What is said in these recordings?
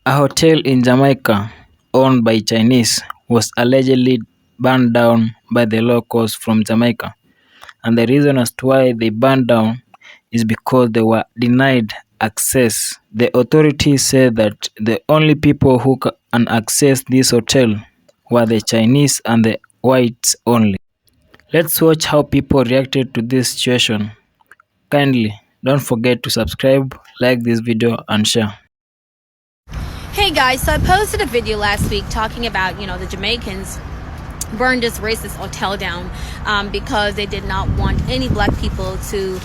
A hotel in Jamaica, owned by Chinese, was allegedly burned down by the locals from Jamaica. And the reason as to why they burned down is because they were denied access. The authorities said that the only people who can access this hotel were the Chinese and the whites only. Let's watch how people reacted to this situation. Kindly don't forget to subscribe, like this video, and share. Hey guys, so I posted a video last week talking about, the Jamaicans burned this racist hotel down because they did not want any black people to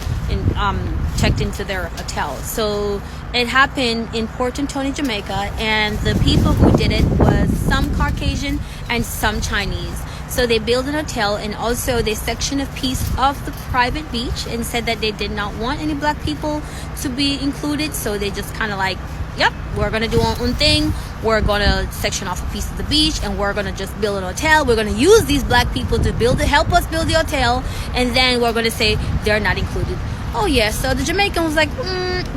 checked into their hotel. So it happened in Port Antonio, Jamaica, and the people who did it was some Caucasian and some Chinese. So they built an hotel, and also they sectioned a piece of the private beach and said that they did not want any black people to be included. So they just kind of like, yep, we're gonna do our own thing. We're gonna section off a piece of the beach, and we're gonna just build an hotel. We're gonna use these black people to help us build the hotel, and then we're gonna say they're not included. Oh yeah, so the Jamaican was like,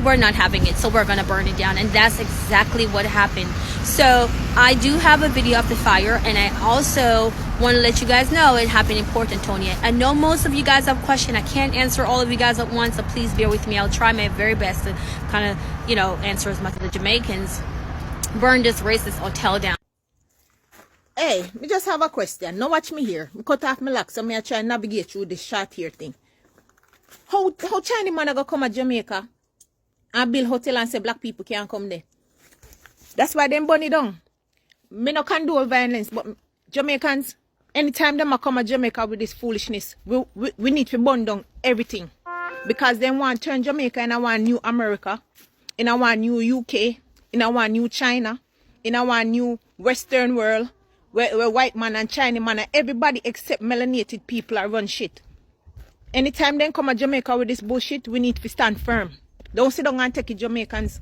we're not having it, so we're gonna burn it down. And that's exactly what happened. So I do have a video of the fire, and I also want to let you guys know it happened in Port Antonio. I know most of you guys have questions. I can't answer all of you guys at once, so please bear with me. I'll try my very best to kind of, answer as much of the Jamaicans burned this racist hotel down. Hey, me just have a question. Now watch me here. Me cut off my lock, so me I try and navigate through this short here thing. How Chinese man go come to Jamaica and build hotel and say black people can't come there? That's why them burn it down. Me no condone violence, but Jamaicans, anytime them come to Jamaica with this foolishness, we need to burn down everything. Because they want to turn Jamaica in a new America, in a new UK, in a new China, in a new Western world, where white man and Chinese man and everybody except melanated people are run shit. Anytime they come to Jamaica with this bullshit, we need to stand firm. Don't sit down and take it, Jamaicans.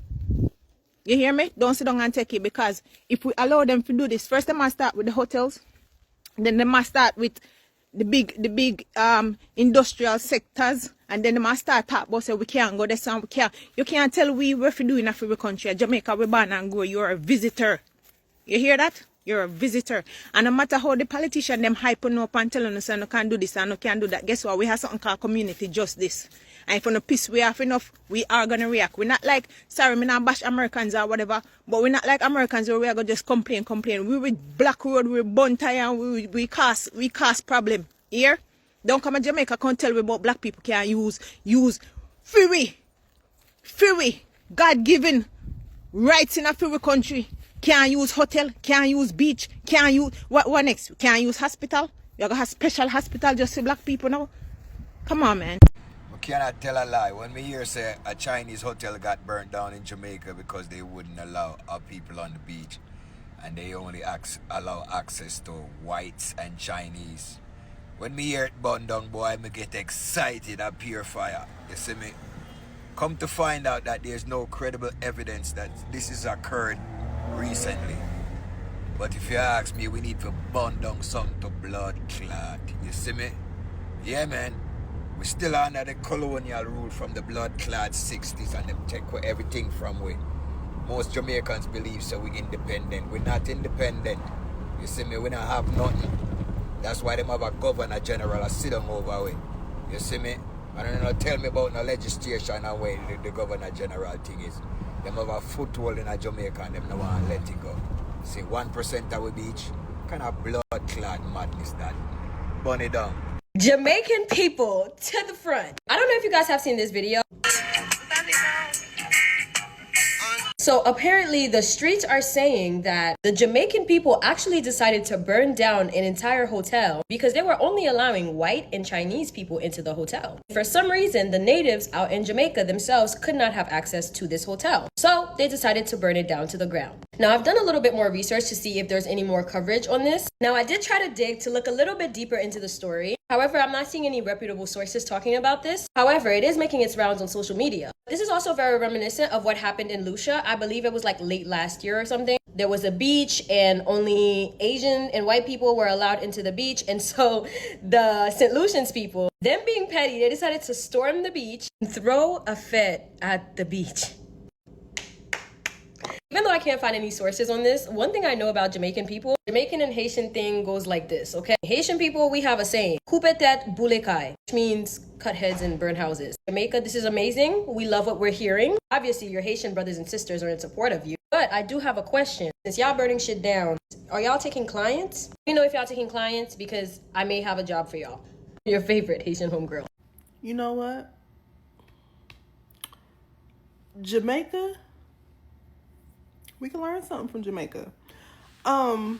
You hear me? Don't sit down and take it, because if we allow them to do this, first they must start with the hotels, then they must start with the big industrial sectors, and then they must start talk about say we can't go this and we can't. You can't tell we what we do in a free country. Jamaica, we born and grow. You're a visitor. You hear that? You're a visitor. And no matter how the politician them hyping up and telling us and no can do this and no can do that, guess what? We have something called community justice. And if we no piss we off enough, we are gonna react. We're not like, sorry, me not bash Americans or whatever, but we're not like Americans where we are gonna just complain. We with Black Road, we bun tire, and we cause problem. Here? Don't come to Jamaica, can't tell me about black people can't use free God given rights in a free country. Can't use hotel, can't use beach, can't use what next? Can't use hospital. You got a special hospital just for black people now. Come on, man. We cannot tell a lie. When we hear say a Chinese hotel got burnt down in Jamaica because they wouldn't allow our people on the beach, and they only allow access to whites and Chinese. When me hear it burn down, boy, me get excited and pure fire. You see me? Come to find out that there's no credible evidence that this has occurred recently. But if you ask me, we need to burn down something to blood clot. You see me? Yeah, man. We still under the colonial rule from the blood clot 60s, and them take everything from we. Most Jamaicans believe so we independent. We're not independent. You see me? We don't have nothing. That's why them have a governor general a sit down over way. You see me? And don't tell me about no legislation and way the governor general thing is. Them have a foothold in a Jamaica and them no want to let it go. See, 1% of we beach, kind of blood clot madness that. Burn it down. Jamaican people to the front. I don't know if you guys have seen this video. So apparently the streets are saying that the Jamaican people actually decided to burn down an entire hotel because they were only allowing white and Chinese people into the hotel. For some reason, the natives out in Jamaica themselves could not have access to this hotel. So they decided to burn it down to the ground. Now, I've done a little bit more research to see if there's any more coverage on this. Now, I did try to dig to look a little bit deeper into the story. However, I'm not seeing any reputable sources talking about this. However, it is making its rounds on social media. This is also very reminiscent of what happened in Lucia. I believe it was like late last year or something. There was a beach and only Asian and white people were allowed into the beach. And so the St. Lucians people, them being petty, they decided to storm the beach and throw a fit at the beach. Even Even though I can't find any sources on this, one thing I know about Jamaican people, Jamaican and Haitian thing goes like this, okay? Haitian people, we have a saying, coupe tete boule kai, which means cut heads and burn houses. Jamaica, this is amazing. We love what we're hearing. Obviously, your Haitian brothers and sisters are in support of you. But I do have a question. Since y'all burning shit down, are y'all taking clients? Let me know if y'all taking clients because I may have a job for y'all. Your favorite Haitian homegirl. You know what? Jamaica, we can learn something from Jamaica. I'm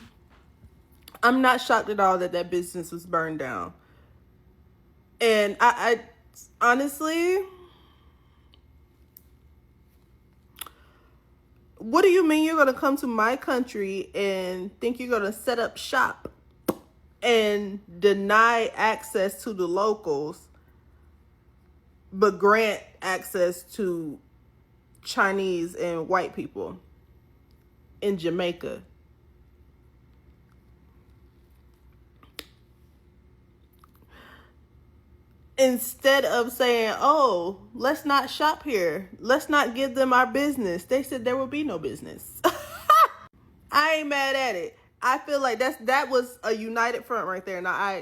not shocked at all that that business was burned down. And I honestly, what do you mean you're going to come to my country and think you're going to set up shop and deny access to the locals, but grant access to Chinese and white people in Jamaica? Instead of saying, oh, let's not shop here, let's not give them our business, they said there will be no business. I ain't mad at it. I feel like that was a united front right there. Now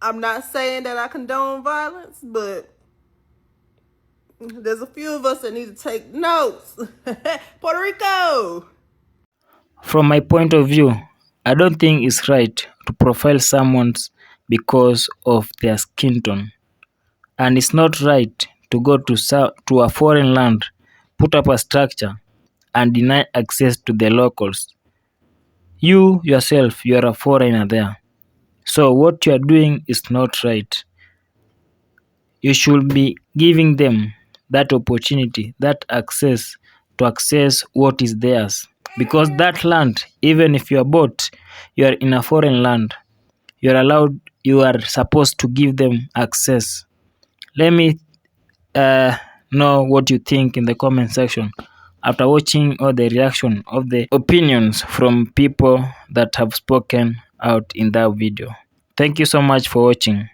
I'm not saying that I condone violence, but there's a few of us that need to take notes. Puerto Rico. From my point of view, I don't think it's right to profile someone because of their skin tone. And it's not right to go to a foreign land, put up a structure, and deny access to the locals. You yourself, you are a foreigner there. So what you are doing is not right. You should be giving them that opportunity, that access to access what is theirs. Because that land, even if you are bought, you are in a foreign land, you are supposed to give them access. Let me know what you think in the comment section after watching all the reaction of the opinions from people that have spoken out in that video. Thank you so much for watching.